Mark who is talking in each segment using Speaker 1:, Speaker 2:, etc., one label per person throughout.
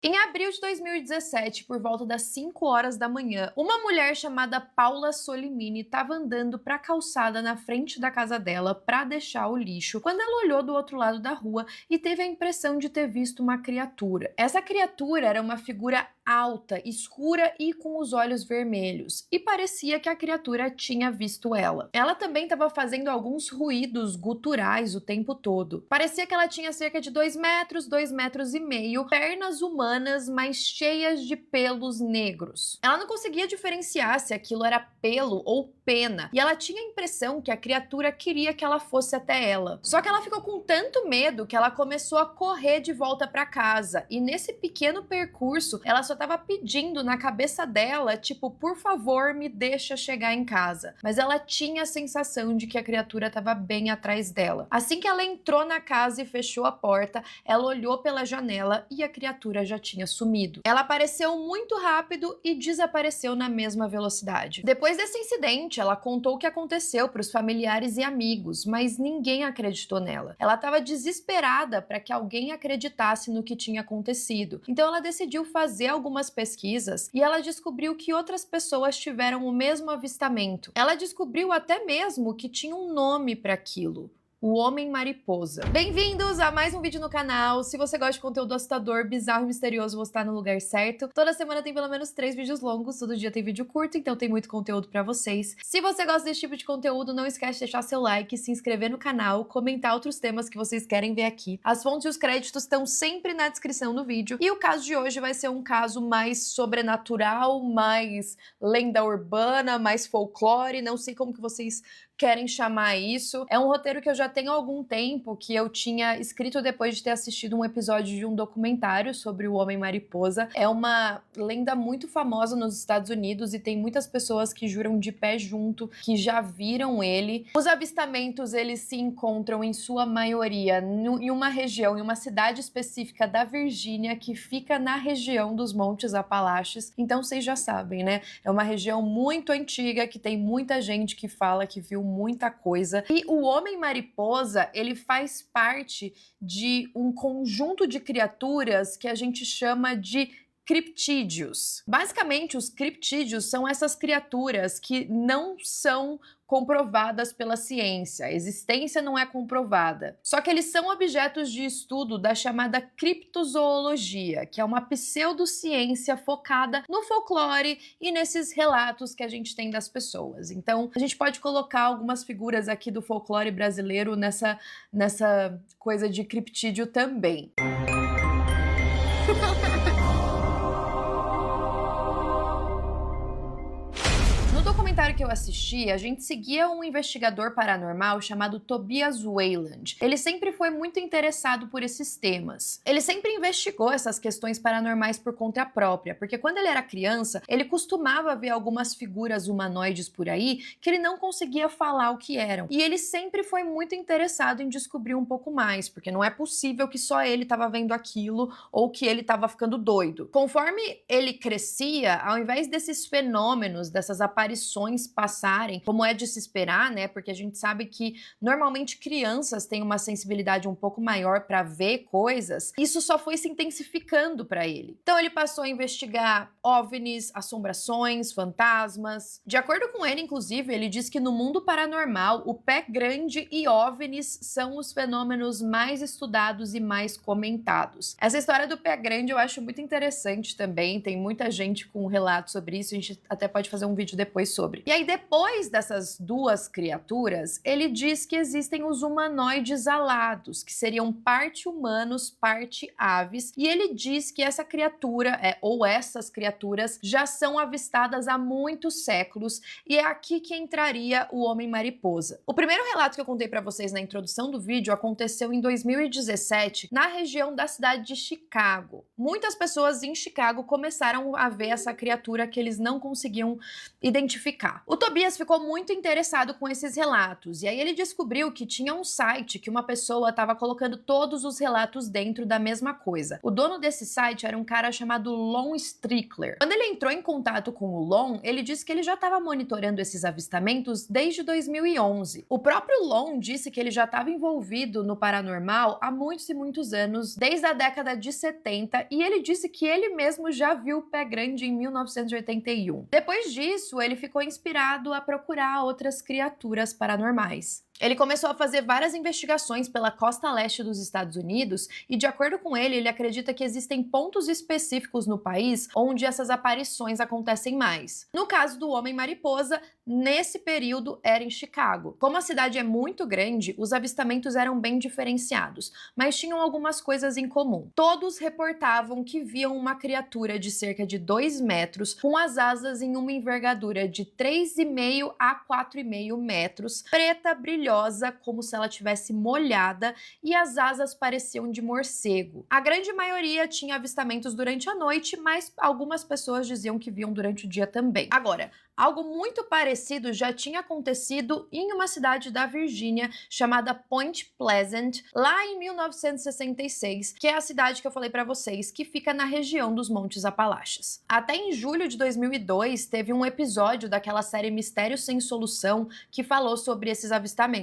Speaker 1: Em abril de 2017, por volta das 5 horas da manhã, uma mulher chamada Paula Solimini estava andando para a calçada na frente da casa dela para deixar o lixo, quando ela olhou do outro lado da rua e teve a impressão de ter visto uma criatura. Essa criatura era uma figura alta, escura e com os olhos vermelhos, e parecia que a criatura tinha visto ela. Ela também estava fazendo alguns ruídos guturais o tempo todo. Parecia que ela tinha cerca de 2 metros, 2 metros e meio, pernas humanas, mas cheias de pelos negros. Ela não conseguia diferenciar se aquilo era pelo ou pena, e ela tinha a impressão que a criatura queria que ela fosse até ela. Só que ela ficou com tanto medo que ela começou a correr de volta para casa, e nesse pequeno percurso, ela só estava pedindo na cabeça dela, tipo, por favor, me deixa chegar em casa. Mas ela tinha a sensação de que a criatura estava bem atrás dela. Assim que ela entrou na casa e fechou a porta, ela olhou pela janela e a criatura já tinha sumido. Ela apareceu muito rápido e desapareceu na mesma velocidade. Depois desse incidente, ela contou o que aconteceu para os familiares e amigos, mas ninguém acreditou nela. Ela estava desesperada para que alguém acreditasse no que tinha acontecido. Então ela decidiu fazer algumas pesquisas e ela descobriu que outras pessoas tiveram o mesmo avistamento. Ela descobriu até mesmo que tinha um nome para aquilo: o Homem-Mariposa. Bem-vindos a mais um vídeo no canal. Se você gosta de conteúdo assustador, bizarro e misterioso, você tá no lugar certo. Toda semana tem pelo menos 3 vídeos longos, todo dia tem vídeo curto, então tem muito conteúdo pra vocês. Se você gosta desse tipo de conteúdo, não esquece de deixar seu like, se inscrever no canal, comentar outros temas que vocês querem ver aqui. As fontes e os créditos estão sempre na descrição do vídeo. E o caso de hoje vai ser um caso mais sobrenatural, mais lenda urbana, mais folclore, não sei como que vocês querem chamar isso. É um roteiro que eu já tenho há algum tempo, que eu tinha escrito depois de ter assistido um episódio de um documentário sobre o Homem-Mariposa. É uma lenda muito famosa nos Estados Unidos e tem muitas pessoas que juram de pé junto que já viram ele. Os avistamentos, eles se encontram em sua maioria em uma região, em uma cidade específica da Virgínia, que fica na região dos Montes Apalaches. Então vocês já sabem, né? É uma região muito antiga, que tem muita gente que fala que viu muita coisa. E o Homem-Mariposa, ele faz parte de um conjunto de criaturas que a gente chama de criptídeos. Basicamente, os criptídeos são essas criaturas que não são comprovadas pela ciência, a existência não é comprovada. Só que eles são objetos de estudo da chamada criptozoologia, que é uma pseudociência focada no folclore e nesses relatos que a gente tem das pessoas. Então, a gente pode colocar algumas figuras aqui do folclore brasileiro nessa coisa de criptídeo também. Que eu assisti, a gente seguia um investigador paranormal chamado Tobias Wayland. Ele sempre foi muito interessado por esses temas. Ele sempre investigou essas questões paranormais por conta própria, porque quando ele era criança, ele costumava ver algumas figuras humanoides por aí que ele não conseguia falar o que eram. E ele sempre foi muito interessado em descobrir um pouco mais, porque não é possível que só ele estava vendo aquilo ou que ele estava ficando doido. Conforme ele crescia, ao invés desses fenômenos, dessas aparições passarem, como é de se esperar, né? Porque a gente sabe que normalmente crianças têm uma sensibilidade um pouco maior para ver coisas. Isso só foi se intensificando para ele. Então ele passou a investigar OVNIs, assombrações, fantasmas. De acordo com ele, inclusive, ele diz que no mundo paranormal, o pé grande e OVNIs são os fenômenos mais estudados e mais comentados. Essa história do pé grande eu acho muito interessante também. Tem muita gente com relatos sobre isso. A gente até pode fazer um vídeo depois sobre. E aí, depois dessas duas criaturas, ele diz que existem os humanoides alados, que seriam parte humanos, parte aves, e ele diz que essa criatura, ou essas criaturas, já são avistadas há muitos séculos, e é aqui que entraria o Homem-Mariposa. O primeiro relato que eu contei para vocês na introdução do vídeo aconteceu em 2017, na região da cidade de Chicago. Muitas pessoas em Chicago começaram a ver essa criatura que eles não conseguiam identificar. O Tobias ficou muito interessado com esses relatos, e aí ele descobriu que tinha um site que uma pessoa estava colocando todos os relatos dentro da mesma coisa. O dono desse site era um cara chamado Lon Strickler. Quando ele entrou em contato com o Lon, ele disse que ele já estava monitorando esses avistamentos desde 2011. O próprio Lon disse que ele já estava envolvido no paranormal há muitos e muitos anos, desde a década de 70, e ele disse que ele mesmo já viu o pé grande em 1981. Depois disso, ele ficou inspirado a procurar outras criaturas paranormais. Ele começou a fazer várias investigações pela costa leste dos Estados Unidos e, de acordo com ele, ele acredita que existem pontos específicos no país onde essas aparições acontecem mais. No caso do Homem-Mariposa, nesse período era em Chicago. Como a cidade é muito grande, os avistamentos eram bem diferenciados, mas tinham algumas coisas em comum. Todos reportavam que viam uma criatura de cerca de 2 metros, com as asas em uma envergadura de 3,5 a 4,5 metros, preta, brilhante, como se ela tivesse molhada, e as asas pareciam de morcego. A grande maioria tinha avistamentos durante a noite, mas algumas pessoas diziam que viam durante o dia também. Agora, algo muito parecido já tinha acontecido em uma cidade da Virgínia chamada Point Pleasant, lá em 1966, que é a cidade que eu falei para vocês, que fica na região dos Montes Apalaches. Até em julho de 2002, teve um episódio daquela série Mistério Sem Solução que falou sobre esses avistamentos.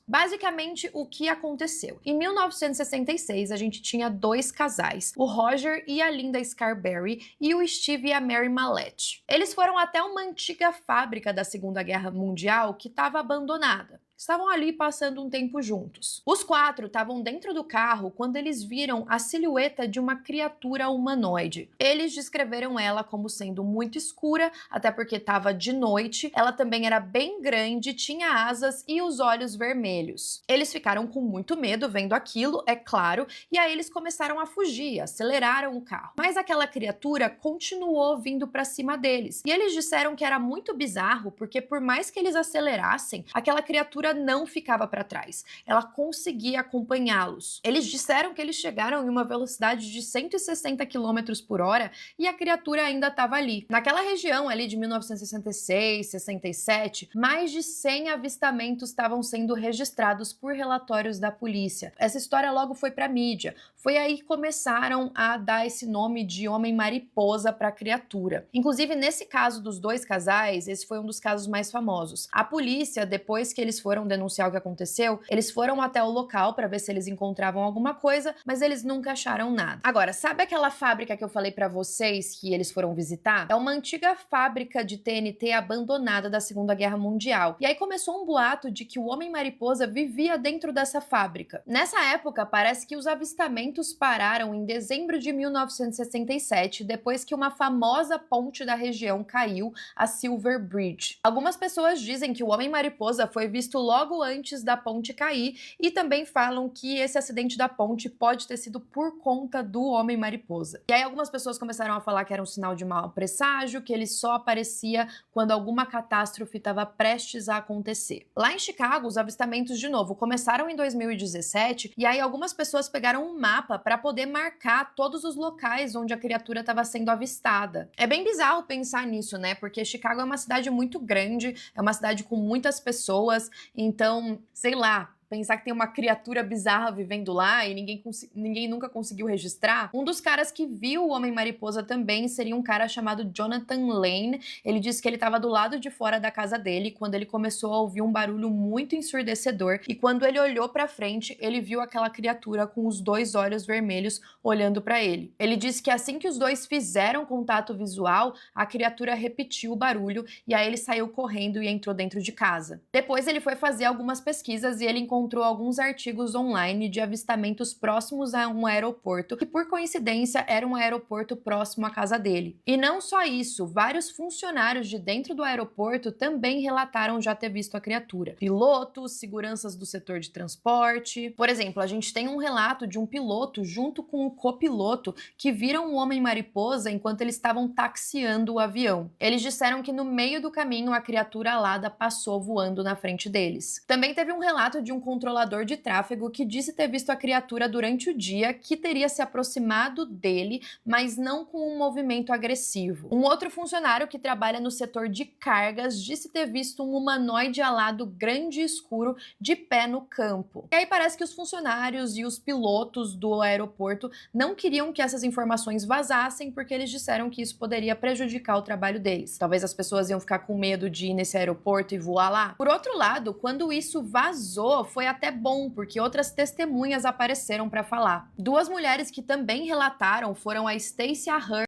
Speaker 1: Basicamente, o que aconteceu? Em 1966, a gente tinha 2 casais, o Roger e a Linda Scarberry, e o Steve e a Mary Mallette. Eles foram até uma antiga fábrica da Segunda Guerra Mundial que estava abandonada. Estavam ali passando um tempo juntos. Os 4 estavam dentro do carro quando eles viram a silhueta de uma criatura humanoide. Eles descreveram ela como sendo muito escura, até porque estava de noite. Ela também era bem grande, tinha asas e os olhos vermelhos. Eles ficaram com muito medo vendo aquilo, é claro, e aí eles começaram a fugir, aceleraram o carro. Mas aquela criatura continuou vindo para cima deles. E eles disseram que era muito bizarro, porque por mais que eles acelerassem, aquela criatura não ficava para trás. Ela conseguia acompanhá-los. Eles disseram que eles chegaram em uma velocidade de 160 km por hora e a criatura ainda estava ali. Naquela região ali de 1966, 67, mais de 100 avistamentos estavam sendo registrados por relatórios da polícia. Essa história logo foi para a mídia. Foi aí que começaram a dar esse nome de Homem-Mariposa para a criatura. Inclusive, nesse caso dos 2 casais, esse foi um dos casos mais famosos. A polícia, depois que eles foram denunciar o que aconteceu, eles foram até o local para ver se eles encontravam alguma coisa, mas eles nunca acharam nada. Agora, sabe aquela fábrica que eu falei para vocês que eles foram visitar? É uma antiga fábrica de TNT abandonada da Segunda Guerra Mundial. E aí começou um boato de que o Homem-Mariposa vivia dentro dessa fábrica. Nessa época, parece que os avistamentos pararam em dezembro de 1967, depois que uma famosa ponte da região caiu, a Silver Bridge. Algumas pessoas dizem que o Homem-Mariposa foi visto logo antes da ponte cair e também falam que esse acidente da ponte pode ter sido por conta do Homem-Mariposa. E aí algumas pessoas começaram a falar que era um sinal de mau presságio, que ele só aparecia quando alguma catástrofe estava prestes a acontecer. Lá em Chicago, os avistamentos de novo começaram em 2017 e aí algumas pessoas pegaram um mapa para poder marcar todos os locais onde a criatura estava sendo avistada. É bem bizarro pensar nisso, né? Porque Chicago é uma cidade muito grande, é uma cidade com muitas pessoas. Então, sei lá, pensar que tem uma criatura bizarra vivendo lá e ninguém nunca conseguiu registrar. Um dos caras que viu o Homem-Mariposa também seria um cara chamado Jonathan Lane. Ele disse que ele estava do lado de fora da casa dele quando ele começou a ouvir um barulho muito ensurdecedor e quando ele olhou para frente, ele viu aquela criatura com os 2 olhos vermelhos olhando para ele. Ele disse que assim que os 2 fizeram contato visual, a criatura repetiu o barulho e aí ele saiu correndo e entrou dentro de casa. Depois ele foi fazer algumas pesquisas e ele encontrou alguns artigos online de avistamentos próximos a um aeroporto, que por coincidência era um aeroporto próximo à casa dele. E não só isso, vários funcionários de dentro do aeroporto também relataram já ter visto a criatura. Pilotos, seguranças do setor de transporte. Por exemplo, a gente tem um relato de um piloto junto com o copiloto que viram um Homem-Mariposa enquanto eles estavam taxiando o avião. Eles disseram que no meio do caminho a criatura alada passou voando na frente deles. Também teve um relato de um controlador de tráfego que disse ter visto a criatura durante o dia, que teria se aproximado dele, mas não com um movimento agressivo. Um outro funcionário que trabalha no setor de cargas disse ter visto um humanoide alado grande e escuro de pé no campo. E aí parece que os funcionários e os pilotos do aeroporto não queriam que essas informações vazassem porque eles disseram que isso poderia prejudicar o trabalho deles. Talvez as pessoas iam ficar com medo de ir nesse aeroporto e voar lá. Por outro lado, quando isso vazou, foi até bom, porque outras testemunhas apareceram para falar. Duas mulheres que também relataram foram a Stacy Ahern